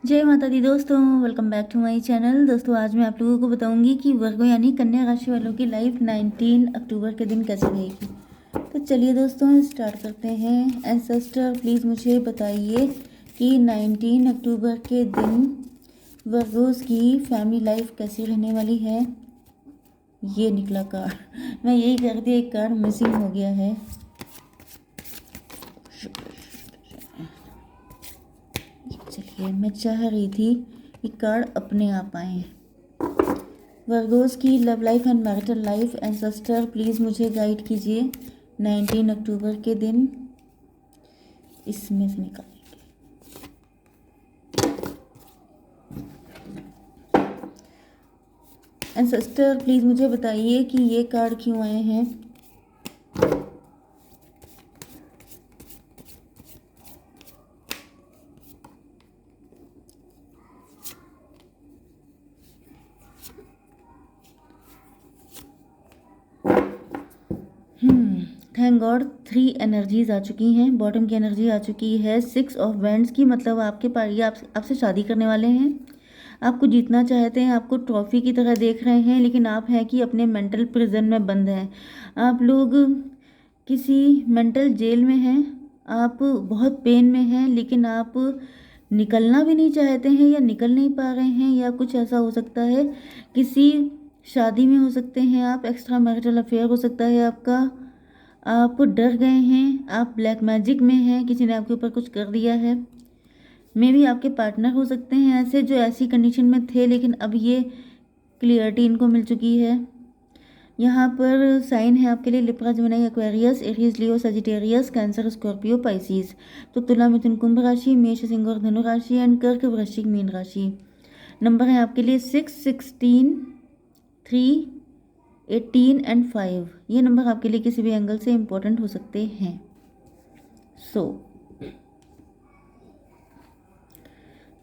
जय माता दी दोस्तों, welcome back to my channel. दोस्तों आज मैं आप लोगों को बताऊंगी कि वर्गो यानी कन्या राशि वालों की लाइफ 19 अक्टूबर के दिन कैसे रहेगी। तो चलिए दोस्तों स्टार्ट करते हैं। एंसेस्टर प्लीज़ मुझे बताइए कि 19 अक्टूबर के दिन वर्गोस की फैमिली लाइफ कैसी रहने वाली है। ये निकला कार्ड, मैं यही कर दी, एक कार्ड मिसिंग हो गया है। चलिए, मैं चाह रही थी कि कार्ड अपने आप आए। वर्गोस की love life and marital life, ancestor please मुझे गाइड कीजिए 19 अक्टूबर के दिन। इसमें से निकालेंगे। एंसेस्टर प्लीज़ मुझे बताइए कि ये कार्ड क्यों आए हैं। थैंक गॉड 3 एनर्जीज आ चुकी हैं। बॉटम की एनर्जी आ चुकी है 6 ऑफ वैंड्स की, मतलब आपके पास ये आपसे शादी करने वाले हैं, आपको जीतना चाहते हैं, आपको ट्रॉफी की तरह देख रहे हैं, लेकिन आप हैं कि अपने मेंटल प्रिजन में बंद हैं। आप लोग किसी मेंटल जेल में हैं, आप बहुत पेन में हैं, लेकिन आप निकलना भी नहीं चाहते हैं या निकल नहीं पा रहे हैं, या कुछ ऐसा हो सकता है। किसी शादी में हो सकते हैं आप, एक्स्ट्रा मैरिटल अफेयर हो सकता है आपका, आप डर गए हैं, आप ब्लैक मैजिक में हैं, किसी ने आपके ऊपर कुछ कर दिया है। मे भी आपके पार्टनर हो सकते हैं ऐसे जो ऐसी कंडीशन में थे, लेकिन अब ये क्लियरिटी इनको मिल चुकी है। यहाँ पर साइन है आपके लिए लिब्रा, जेमिनी, एक्वेरियस, एरीज, लियो, सजिटेरियस, कैंसर, स्कॉर्पियो, पाइसिस। तो तुला, मिथुन, कुंभ राशि, मेष, सिंह और धनु राशि एंड कर्क, वृश्चिक, मीन राशि। नंबर है आपके लिए 6, 16, 3, 18 एंड 5। ये नंबर आपके लिए किसी भी एंगल से इम्पोर्टेंट हो सकते हैं। So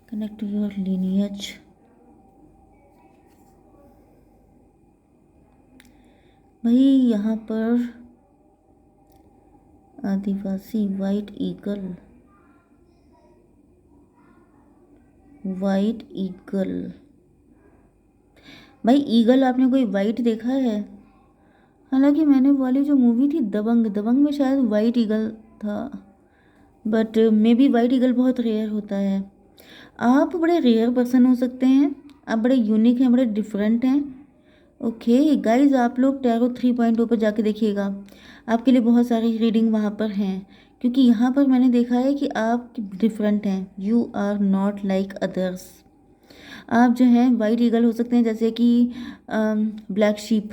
connect to your lineage. भाई यहाँ पर आदिवासी, वाइट ईगल, वाइट ईगल। भाई ईगल आपने कोई वाइट देखा है? हालांकि मैंने वाली जो मूवी थी दबंग, दबंग में शायद वाइट ईगल था, but may be white eagle बहुत रेयर होता है। आप बड़े रेयर पर्सन हो सकते हैं, आप बड़े यूनिक हैं, बड़े डिफरेंट हैं। ओके गाइज, आप लोग टैरो 3.0 पर जाके देखिएगा, आपके लिए बहुत सारी रीडिंग वहाँ पर हैं, क्योंकि यहाँ पर मैंने देखा है कि आप डिफरेंट हैं। You are not like others. आप जो हैं वाइट ईगल हो सकते हैं, जैसे कि ब्लैक शीप।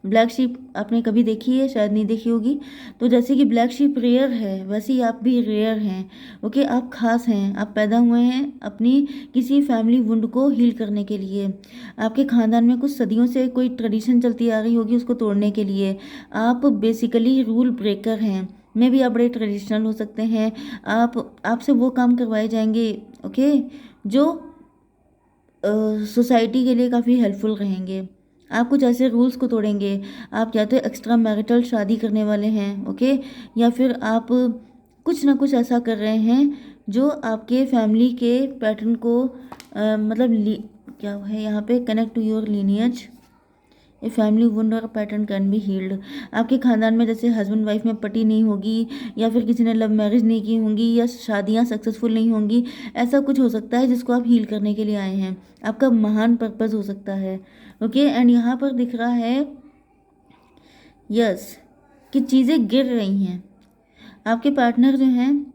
ब्लैक शीप आपने कभी देखी है? शायद नहीं देखी होगी। तो जैसे कि ब्लैक शीप रेयर है, वैसे ही आप भी रेयर हैं। ओके, आप खास हैं, आप पैदा हुए हैं अपनी किसी फैमिली वुंड को हील करने के लिए। आपके खानदान में कुछ सदियों से कोई ट्रेडिशन चलती आ रही होगी, उसको तोड़ने के लिए। आप बेसिकली रूल ब्रेकर हैं। मे भी आप बड़े ट्रेडिशनल हो सकते हैं। आपसे वो काम करवाए जाएंगे, ओके, जो सोसाइटी के लिए काफ़ी हेल्पफुल रहेंगे। आप कुछ ऐसे रूल्स को तोड़ेंगे। आप या तो एक्स्ट्रा मैरिटल शादी करने वाले हैं, ओके, या फिर आप कुछ ना कुछ ऐसा कर रहे हैं जो आपके फैमिली के पैटर्न को मतलब क्या है यहाँ पे, connect to your lineage. A family wound or pattern can be healed. आपके खानदान में जैसे हस्बैंड वाइफ में पटी नहीं होगी, या फिर किसी ने लव मैरिज नहीं की होंगी, या शादियां सक्सेसफुल नहीं होंगी, ऐसा कुछ हो सकता है जिसको आप हील करने के लिए आए हैं। आपका महान पर्पस हो सकता है, ओके। एंड यहाँ पर दिख रहा है यस कि चीज़ें गिर रही हैं। आपके पार्टनर जो हैं,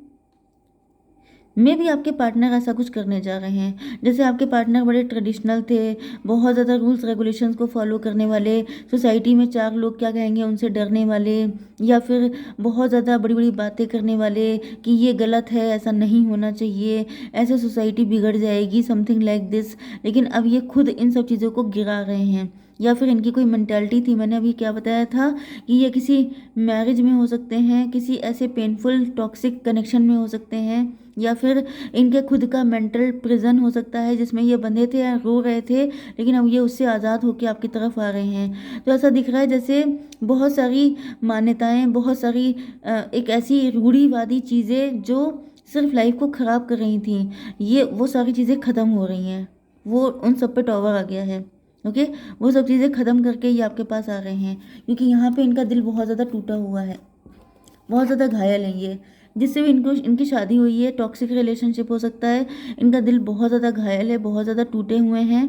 मे भी आपके पार्टनर ऐसा कुछ करने जा रहे हैं। जैसे आपके पार्टनर बड़े ट्रेडिशनल थे, बहुत ज़्यादा रूल्स रेगुलेशंस को फॉलो करने वाले, सोसाइटी में 4 लोग क्या कहेंगे उनसे डरने वाले, या फिर बहुत ज़्यादा बड़ी बड़ी बातें करने वाले कि ये गलत है, ऐसा नहीं होना चाहिए, ऐसे सोसाइटी बिगड़ जाएगी, समथिंग लाइक दिस। लेकिन अब ये खुद इन सब चीज़ों को गिरा रहे हैं। या फिर इनकी कोई मेंटालिटी थी, मैंने अभी क्या बताया था कि ये किसी मैरिज में हो सकते हैं, किसी ऐसे पेनफुल टॉक्सिक कनेक्शन में हो सकते हैं, या फिर इनके खुद का मेंटल प्रिजन हो सकता है जिसमें ये बंधे थे या रो रहे थे, लेकिन अब ये उससे आज़ाद होकर आपकी तरफ आ रहे हैं। तो ऐसा दिख रहा है जैसे बहुत सारी मान्यताएं, बहुत सारी एक ऐसी रूढ़िवादी चीज़ें जो सिर्फ लाइफ को ख़राब कर रही थी, ये वो सारी चीज़ें ख़त्म हो रही हैं, वो उन सब पे टॉवर आ गया है। ओके, वो सब चीज़ें ख़त्म करके ये आपके पास आ रहे हैं, क्योंकि यहाँ पे इनका दिल बहुत ज़्यादा टूटा हुआ है, बहुत ज़्यादा घायल हैं ये, जिससे भी इनको इनकी शादी हुई है, टॉक्सिक रिलेशनशिप हो सकता है, इनका दिल बहुत ज़्यादा घायल है, बहुत ज़्यादा टूटे हुए हैं।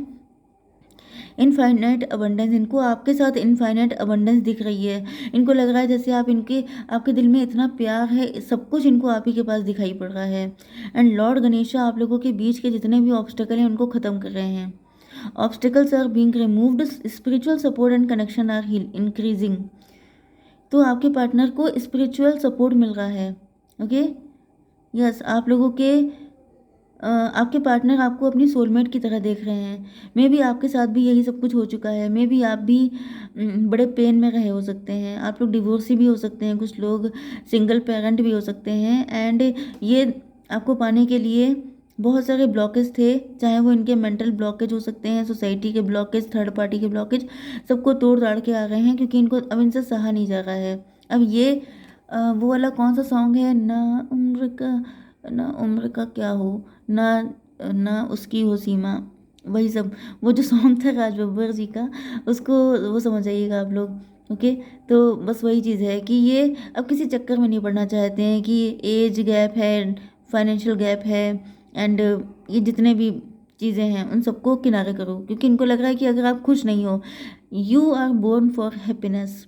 इनफाइनाइट अबंडेंस, इनको आपके साथ इनफाइनाइट अबंडेंस दिख रही है। इनको लग रहा है जैसे आप इनके आपके दिल में इतना प्यार है, सब कुछ इनको आप ही के पास दिखाई पड़ रहा है। एंड लॉर्ड गणेशा आप लोगों के बीच के जितने भी ऑब्स्टेकल हैं उनको ख़त्म कर रहे हैं। Obstacles are being removed, spiritual support and connection are increasing. तो आपके पार्टनर को स्पिरिचुअल सपोर्ट मिल रहा है। ओके, यस, आप लोगों के आपके पार्टनर आपको अपनी सोलमेट की तरह देख रहे हैं। मे बी आपके साथ भी यही सब कुछ हो चुका है, मे बी आप भी बड़े पेन में रहे हो सकते हैं, आप लोग डिवोर्सी भी हो सकते हैं, कुछ लोग सिंगल पेरेंट भी हो सकते हैं। एंड ये आपको पाने के लिए बहुत सारे ब्लॉकेज थे, चाहे वो इनके मेंटल ब्लॉकेज हो सकते हैं, सोसाइटी के ब्लॉकेज, थर्ड पार्टी के ब्लॉकेज, सबको तोड़ ताड़ के आ गए हैं, क्योंकि इनको अब इनसे सहा नहीं जा रहा है। अब ये वो वाला कौन सा सॉन्ग है, ना उम्र का क्या हो, ना ना उसकी हो सीमा, वही सब, वो जो सॉन्ग था राज बब्बर जी का, उसको वो समझ आइएगा आप लोग। ओके, तो बस वही चीज़ है कि ये अब किसी चक्कर में नहीं पड़ना चाहते हैं कि एज गैप है, फाइनेंशियल गैप है, एंड ये जितने भी चीज़ें हैं उन सबको किनारे करो, क्योंकि इनको लग रहा है कि अगर आप खुश नहीं हो, you are born for happiness.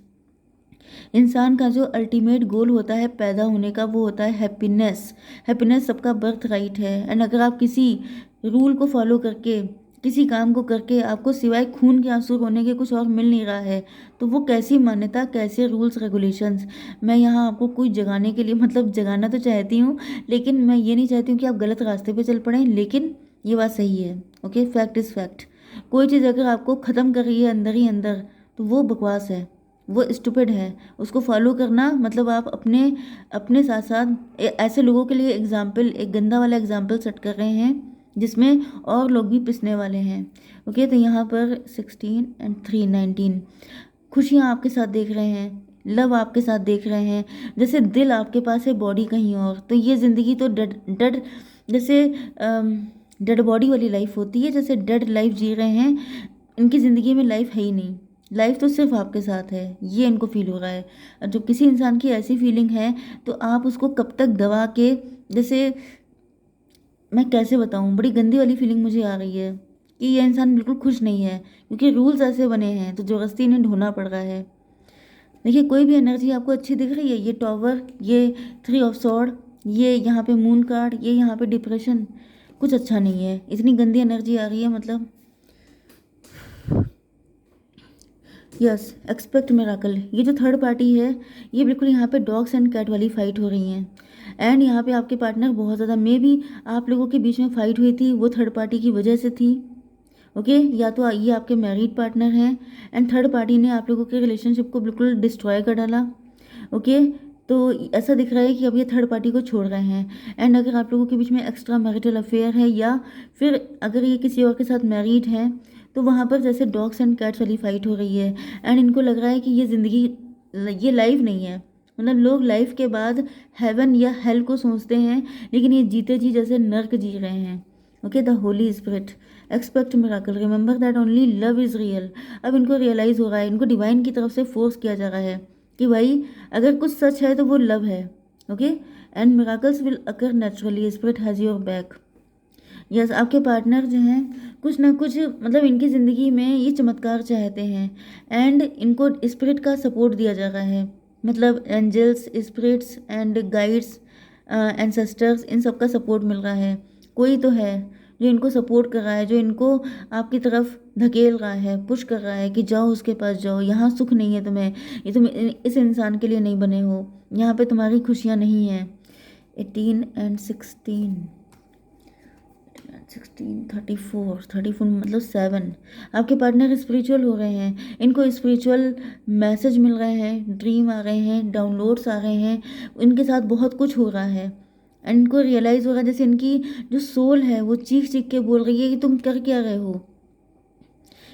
इंसान का जो अल्टीमेट गोल होता है पैदा होने का, वो होता है हैप्पीनेस। हैप्पीनेस सबका बर्थ राइट है। एंड अगर आप किसी रूल को फॉलो करके, किसी काम को करके आपको सिवाय खून के आंसू रोने के कुछ और मिल नहीं रहा है, तो वो कैसी मान्यता, कैसे रूल्स रेगुलेशंस। मैं यहाँ आपको कुछ जगाने के लिए, मतलब जगाना तो चाहती हूँ, लेकिन मैं ये नहीं चाहती हूँ कि आप गलत रास्ते पे चल पड़ें, लेकिन ये बात सही है। Okay, fact is fact. कोई चीज़ अगर आपको ख़त्म कर रही है अंदर ही अंदर, तो वो बकवास है, वो स्टूपिड है। उसको फॉलो करना मतलब आप अपने अपने साथ साथ ऐसे लोगों के लिए एग्जाम्पल, एक गंदा वाला एग्जाम्पल सेट कर रहे हैं, जिसमें और लोग भी पिसने वाले हैं। ओके, तो यहाँ पर 16 एंड 3 19 खुशियाँ आपके साथ देख रहे हैं, लव आपके साथ देख रहे हैं। जैसे दिल आपके पास है, बॉडी कहीं और, तो ये ज़िंदगी तो डेड डेड, जैसे डेड बॉडी वाली लाइफ होती है, जैसे डेड लाइफ जी रहे हैं। इनकी ज़िंदगी में लाइफ है ही नहीं, लाइफ तो सिर्फ आपके साथ है, ये इनको फील हो रहा है। और जब किसी इंसान की ऐसी फीलिंग है, तो आप उसको कब तक दबा के, जैसे मैं कैसे बताऊँ, बड़ी गंदी वाली फीलिंग मुझे आ रही है कि ये इंसान बिल्कुल खुश नहीं है, क्योंकि रूल्स ऐसे बने हैं तो ज़बरदस्ती इन्हें ढोना पड़ रहा है। देखिए, कोई भी एनर्जी आपको अच्छी दिख रही है, ये टॉवर, ये 3 ऑफ सॉर्ड, ये यहाँ पे मून कार्ड, ये यहाँ पे डिप्रेशन, कुछ अच्छा नहीं है। इतनी गंदी एनर्जी आ रही है, मतलब यस, एक्सपेक्ट मिराकल। ये जो थर्ड पार्टी है, ये बिल्कुल यहाँ पे डॉग्स एंड कैट वाली फाइट हो रही हैं। एंड यहाँ पे आपके पार्टनर बहुत ज़्यादा, मे बी आप लोगों के बीच में फाइट हुई थी, वो थर्ड पार्टी की वजह से थी। ओके, या तो ये आपके मैरिड पार्टनर हैं, एंड थर्ड पार्टी ने आप लोगों के रिलेशनशिप को बिल्कुल डिस्ट्रॉय कर डाला। ओके, तो ऐसा दिख रहा है कि अब ये थर्ड पार्टी को छोड़ रहे हैं। एंड अगर आप लोगों के बीच में एक्स्ट्रा मैरिटल अफेयर है, या फिर अगर ये किसी और के साथ मैरिड हैं, तो वहाँ पर जैसे डॉग्स एंड कैट्स वाली फाइट हो रही है। एंड इनको लग रहा है कि ये ज़िंदगी, ये लाइफ नहीं है। मतलब लोग लाइफ के बाद हेवन या हेल को सोचते हैं, लेकिन ये जीते जी जैसे नर्क जी रहे हैं। Okay, the Holi spirit, expect miracle, remember that only love is real. अब इनको रियलाइज़ हो रहा है, इनको डिवाइन की तरफ से फोर्स किया जा रहा है कि भाई अगर कुछ सच है तो वो लव है। Okay, and miracles will occur naturally, spirit has your back. Yes, आपके पार्टनर जो हैं कुछ ना कुछ, मतलब इनकी ज़िंदगी में ये चमत्कार चाहते हैं, एंड इनको स्पिरिट का सपोर्ट दिया जा रहा है, मतलब angels, spirits and guides, ancestors, इन सब का सपोर्ट मिल रहा है। कोई तो है जो इनको सपोर्ट कर रहा है, जो इनको आपकी तरफ धकेल रहा है, पुश कर रहा है कि जाओ उसके पास जाओ, यहाँ सुख नहीं है तुम्हें, ये तुम इस इंसान के लिए नहीं बने हो, यहाँ पे तुम्हारी खुशियाँ नहीं हैं। 18 एंड 16 34 मतलब 7। आपके पार्टनर स्पिरिचुअल हो रहे हैं, इनको स्पिरिचुअल मैसेज मिल रहे हैं, ड्रीम आ रहे हैं, डाउनलोड्स आ रहे हैं, इनके साथ बहुत कुछ हो रहा है। एंड इनको रियलाइज़ हो रहा है, जैसे इनकी जो सोल है वो चीख चीख के बोल रही है कि तुम कर क्या रहे हो,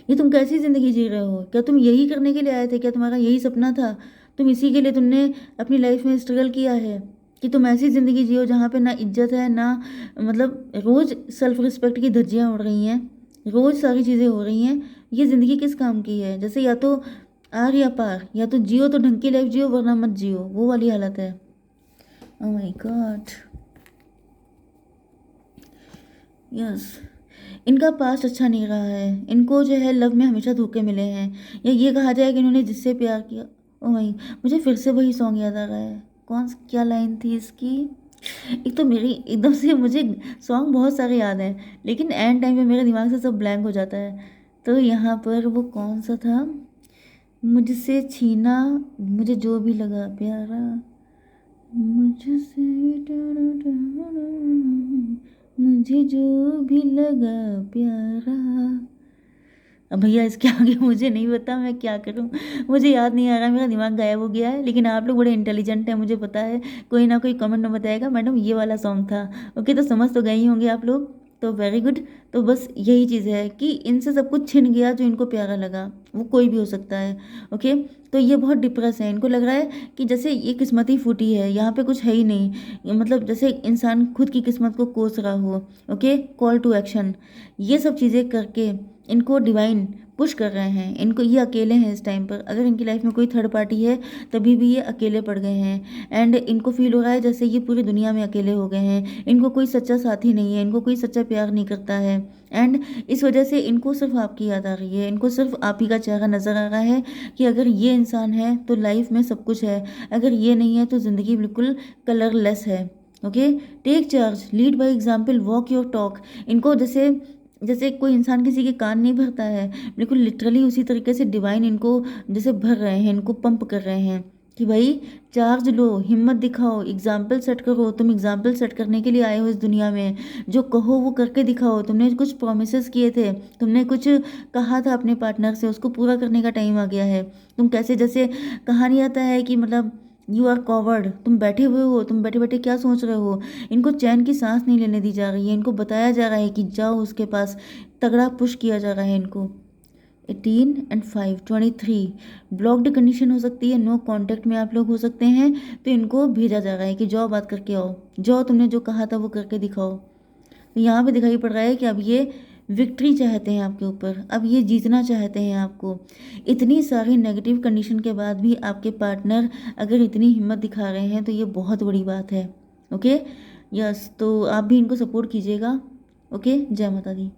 ये तुम कैसी ज़िंदगी जी रहे हो, क्या तुम यही करने के लिए आए थे, क्या तुम्हारा यही सपना था, तुम इसी के लिए तुमने अपनी लाइफ में स्ट्रगल किया है, कि तुम ऐसी ज़िंदगी जियो जहाँ पे ना इज्जत है, ना मतलब रोज़ सेल्फ रिस्पेक्ट की धज्जियाँ उड़ रही हैं, रोज़ सारी चीज़ें हो रही हैं। ये ज़िंदगी किस काम की है? जैसे या तो आर या पार, या तो जियो तो ढंग की लाइफ जियो वरना मत जियो, वो वाली हालत है। Oh my God. यस, इनका पास्ट अच्छा नहीं रहा है, इनको जो है लव में हमेशा धोखे मिले हैं, या ये कहा जाए कि इन्होंने जिससे प्यार किया। ओ भाई, मुझे फिर से वही सॉन्ग याद आ रहा है। क्या लाइन थी इसकी? एक तो मेरी एकदम से मुझे सॉन्ग बहुत सारे याद हैं, लेकिन एंड टाइम पे मेरे दिमाग से सब ब्लैंक हो जाता है। तो यहाँ पर वो कौन सा था? मुझसे छीना मुझे जो भी लगा प्यारा, मुझसे मुझे जो भी लगा प्यारा। अब भैया इसके आगे मुझे नहीं पता, मैं क्या करूं, मुझे याद नहीं आ रहा, मेरा दिमाग गायब हो गया है। लेकिन आप लोग बड़े इंटेलिजेंट हैं, मुझे पता है, कोई ना कोई कमेंट में बताएगा मैडम ये वाला सॉन्ग था। ओके, तो समझ तो गए ही होंगे आप लोग, तो वेरी गुड। तो बस यही चीज़ है कि इनसे सब कुछ छिन गया जो इनको प्यारा लगा, वो कोई भी हो सकता है। ओके, तो ये बहुत डिप्रेस है, इनको लग रहा है कि जैसे ये किस्मत ही फूटी है, यहाँ पे कुछ है ही नहीं, मतलब जैसे इंसान खुद की किस्मत को कोस रहा हो। ओके, कॉल टू एक्शन, ये सब चीज़ें करके इनको डिवाइन पुश कर रहे हैं। इनको ये अकेले हैं इस टाइम पर, अगर इनकी लाइफ में कोई थर्ड पार्टी है तभी भी ये अकेले पड़ गए हैं। एंड इनको फील हो रहा है जैसे ये पूरी दुनिया में अकेले हो गए हैं, इनको कोई सच्चा साथी नहीं है, इनको कोई सच्चा प्यार नहीं करता है। एंड इस वजह से इनको सिर्फ आपकी याद आ रही है, इनको सिर्फ आप ही का चेहरा नज़र आ रहा है कि अगर ये इंसान है तो लाइफ में सब कुछ है, अगर ये नहीं है तो ज़िंदगी बिल्कुल कलरलेस है। Okay, take charge, lead by example, walk your talk. इनको जैसे जैसे कोई इंसान किसी के कान नहीं भरता है, बिल्कुल लिटरली उसी तरीके से डिवाइन इनको जैसे भर रहे हैं, इनको पंप कर रहे हैं कि भाई चार्ज लो, हिम्मत दिखाओ, एग्जाम्पल सेट करो। तुम एग्जाम्पल सेट करने के लिए आए हो इस दुनिया में, जो कहो वो करके दिखाओ। तुमने कुछ प्रोमिस किए थे, तुमने कुछ कहा था अपने पार्टनर से, उसको पूरा करने का टाइम आ गया है। तुम कैसे जैसे कहानी आता है कि मतलब यू आर कॉवर्ड, तुम बैठे हुए हो, तुम बैठे बैठे क्या सोच रहे हो। इनको चैन की सांस नहीं लेने दी जा रही है, इनको बताया जा रहा है कि जाओ उसके पास, तगड़ा पुश किया जा रहा है इनको। 18 एंड 5 23 ब्लॉक्ड कंडीशन हो सकती है, नो कांटेक्ट में आप लोग हो सकते हैं, तो इनको भेजा जा रहा है कि जाओ बात करके आओ, जाओ तुमने जो कहा था वो करके दिखाओ। तो यहाँ पे दिखाई पड़ रहा है कि अब ये विक्ट्री चाहते हैं आपके ऊपर, अब ये जीतना चाहते हैं आपको। इतनी सारी नेगेटिव कंडीशन के बाद भी आपके पार्टनर अगर इतनी हिम्मत दिखा रहे हैं तो ये बहुत बड़ी बात है। ओके, यस, तो आप भी इनको सपोर्ट कीजिएगा। ओके, जय माता दी।